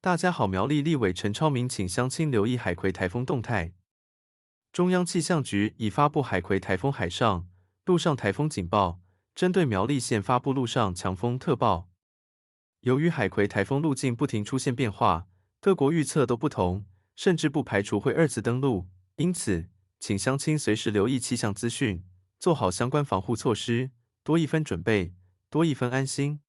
大家好，苗栗立委陈超明请乡亲留意海葵台风动态。中央气象局已发布海葵台风海上、陆上台风警报，针对苗栗县发布陆上强风特报。由于海葵台风路径不停出现变化，各国预测都不同，甚至不排除会二次登陆，因此，请乡亲随时留意气象资讯，做好相关防护措施，多一分准备，多一分安心。